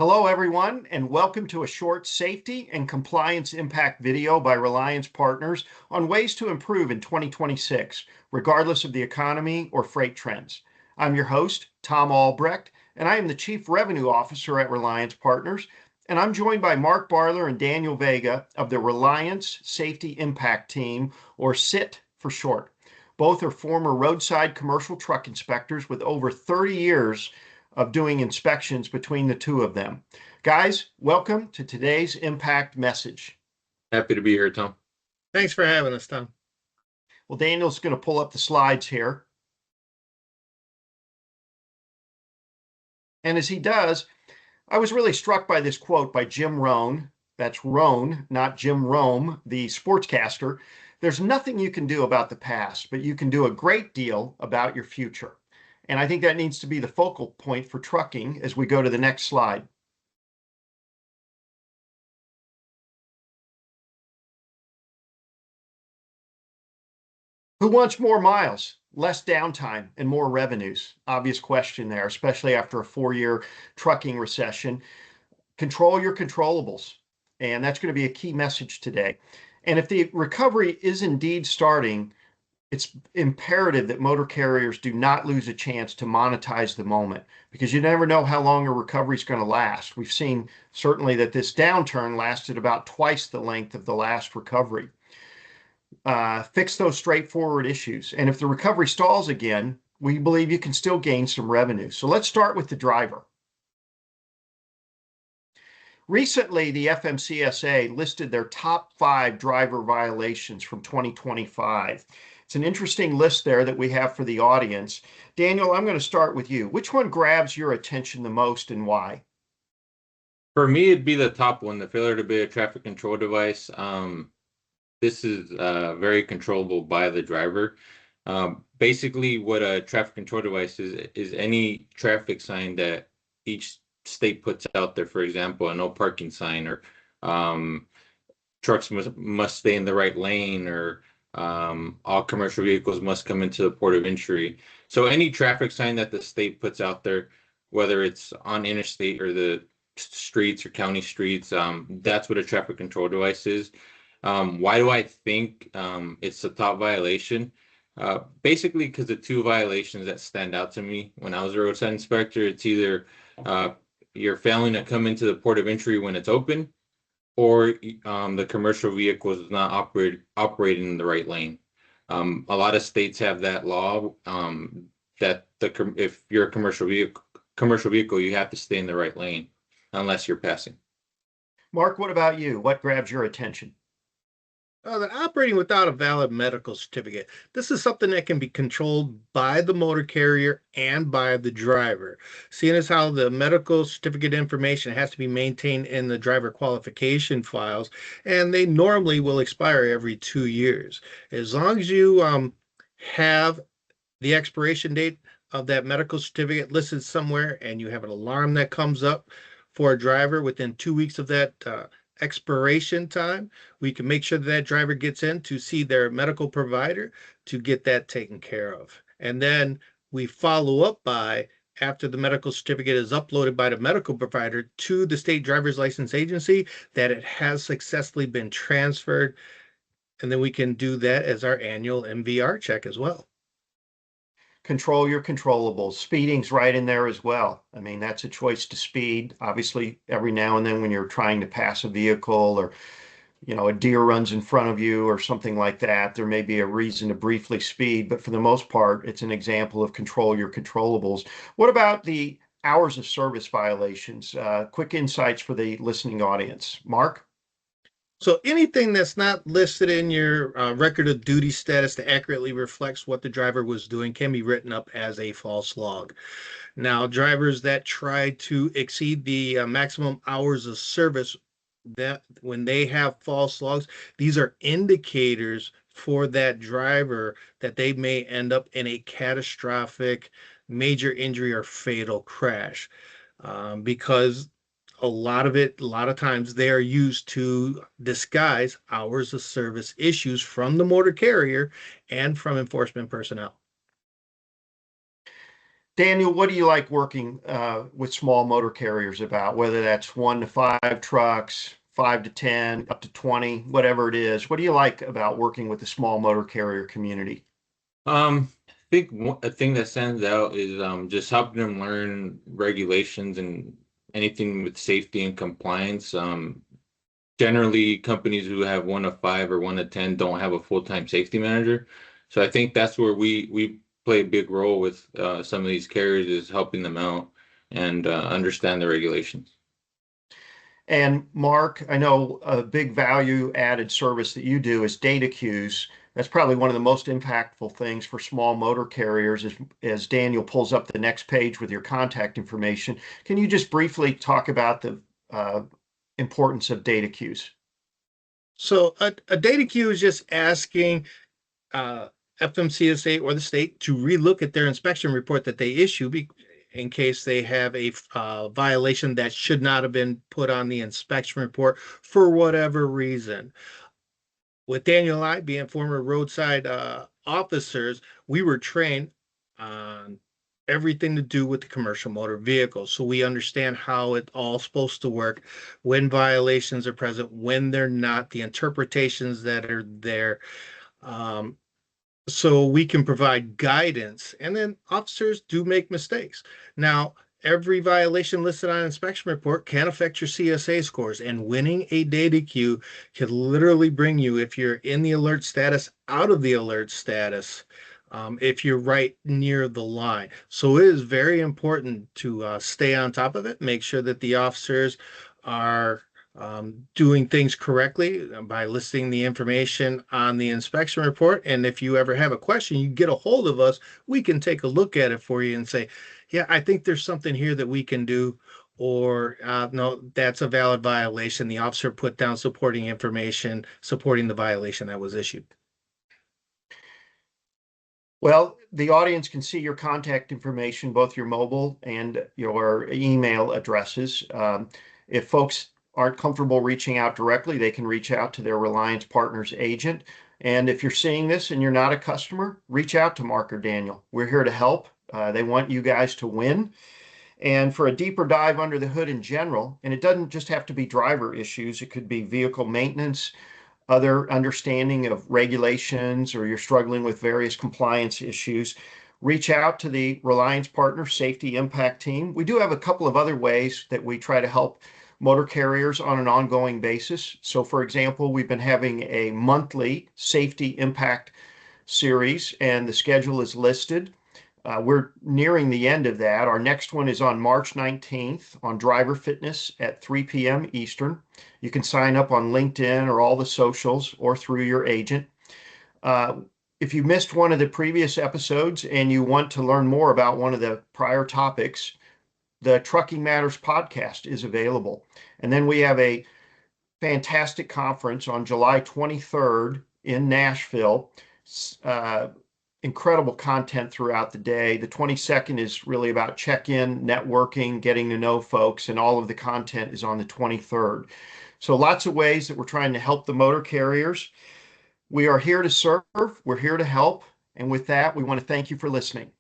Hello, everyone, and welcome to a short safety and compliance impact video by Reliance Partners on ways to improve in 2026, regardless of the economy or freight trends. I'm your host, Thom Albrecht, and I am the Chief Revenue Officer at Reliance Partners, and I'm joined by Mark Barlar and Daniel Vega of the Reliance Safety Impact Team, or SIT for short. Both are former roadside commercial truck inspectors with over 30 years of doing inspections between the two of them. Guys, welcome to today's impact message. Happy to be here, Thom. Thanks for having us, Thom. Well, Daniel's going to pull up the slides here. And as he does, I was really struck by this quote by Jim Rohn. That's Rohn, not Jim Rome, the sportscaster. There's nothing you can do about the past, but you can do a great deal about your future. And I think that needs to be the focal point for trucking as we go to the next slide. Who wants more miles, less downtime, and more revenues? Obvious question there, especially after a 4-year trucking recession. Control your controllables. And that's going to be a key message today. And if the recovery is indeed starting, it's imperative that motor carriers do not lose a chance to monetize the moment, because you never know how long a recovery is going to last. We've seen certainly that this downturn lasted about twice the length of the last recovery. Fix those straightforward issues. And if the recovery stalls again, we believe you can still gain some revenue. So let's start with the driver. Recently, the FMCSA listed their top 5 driver violations from 2025. It's an interesting list there that we have for the audience. Daniel, I'm going to start with you. Which one grabs your attention the most and why? For me, it'd be the top one, the failure to be a traffic control device. This is very controllable by the driver. Basically, what a traffic control device is any traffic sign that each state puts out there. For example, a no parking sign, or trucks must stay in the right lane, or all commercial vehicles must come into the port of entry. So any traffic sign that the state puts out there, whether it's on interstate or the streets or county streets, that's what a traffic control device is. Why do I think it's the top violation? Basically, because the 2 violations that stand out to me when I was a roadside inspector, it's either you're failing to come into the port of entry when it's open, or the commercial vehicle is not operating in the right lane. A lot of states have that law that if you're a commercial vehicle, you have to stay in the right lane unless you're passing. Mark, what about you? What grabs your attention? That operating without a valid medical certificate. This is something that can be controlled by the motor carrier and by the driver. Seeing as how the medical certificate information has to be maintained in the driver qualification files, and they normally will expire every 2 years. As long as you have the expiration date of that medical certificate listed somewhere, and you have an alarm that comes up for a driver within 2 weeks of that expiration time, we can make sure that driver gets in to see their medical provider to get that taken care of. And then we follow up by, after the medical certificate is uploaded by the medical provider to the state driver's license agency, that it has successfully been transferred. And then we can do that as our annual MVR check as well. Control your controllables. Speeding's right in there as well. I mean, that's a choice to speed. Obviously, every now and then when you're trying to pass a vehicle, or a deer runs in front of you or something like that, there may be a reason to briefly speed, but for the most part, it's an example of control your controllables. What about the hours of service violations? Quick insights for the listening audience. Mark? So anything that's not listed in your record of duty status that accurately reflects what the driver was doing can be written up as a false log. Now, drivers that try to exceed the maximum hours of service, that when they have false logs, these are indicators for that driver that they may end up in a catastrophic major injury or fatal crash, because a lot of times they are used to disguise hours of service issues from the motor carrier and from enforcement personnel. Daniel, what do you like working with small motor carriers about, whether that's 1 to 5 trucks, 5 to 10, up to 20, whatever it is? What do you like about working with the small motor carrier community? I think a thing that stands out is just helping them learn regulations and anything with safety and compliance. Generally, companies who have 1 to 5 or 1 to 10 don't have a full-time safety manager. So I think that's where we play a big role with some of these carriers, is helping them out and understand the regulations. And Mark, I know a big value added service that you do is data queues. That's probably one of the most impactful things for small motor carriers as Daniel pulls up the next page with your contact information. Can you just briefly talk about the uh, importance of data queues? So a data queue is just asking uh, FMCSA or the state to relook at their inspection report that they issue in case they have a violation that should not have been put on the inspection report for whatever reason. With Daniel and I being former roadside officers, we were trained on everything to do with the commercial motor vehicle. So we understand how it all supposed to work, when violations are present, when they're not, the interpretations that are there. Um, so we can provide guidance, and then officers do make mistakes. Now, every violation listed on inspection report can affect your CSA scores, and winning a data queue can literally bring you, if you're in the alert status, out of the alert status, if you're right near the line. So it is very important to stay on top of it, make sure that the officers are doing things correctly by listing the information on the inspection report. And if you ever have a question, you get a hold of us, we can take a look at it for you and say, yeah, I think there's something here that we can do. Or no, that's a valid violation. The officer put down supporting information supporting the violation that was issued. Well, the audience can see your contact information, both your mobile and your email addresses. If folks aren't comfortable reaching out directly, they can reach out to their Reliance Partners agent. And if you're seeing this and you're not a customer, reach out to Mark or Daniel. We're here to help. They want you guys to win. And for a deeper dive under the hood in general, and it doesn't just have to be driver issues, it could be vehicle maintenance, other understanding of regulations, or you're struggling with various compliance issues, reach out to the Reliance Partner Safety Impact Team. We do have a couple of other ways that we try to help motor carriers on an ongoing basis. So for example, we've been having a monthly safety impact series, and the schedule is listed. We're nearing the end of that. Our next one is on March 19th on driver fitness at 3 p.m. Eastern. You can sign up on LinkedIn or all the socials or through your agent. If you missed one of the previous episodes and you want to learn more about one of the prior topics, the Trucking Matters podcast is available. And then we have a fantastic conference on July 23rd in Nashville. Incredible content throughout the day. The 22nd is really about check-in, networking, getting to know folks, and all of the content is on the 23rd. So lots of ways that we're trying to help the motor carriers. We are here to serve, we're here to help, and with that, we want to thank you for listening.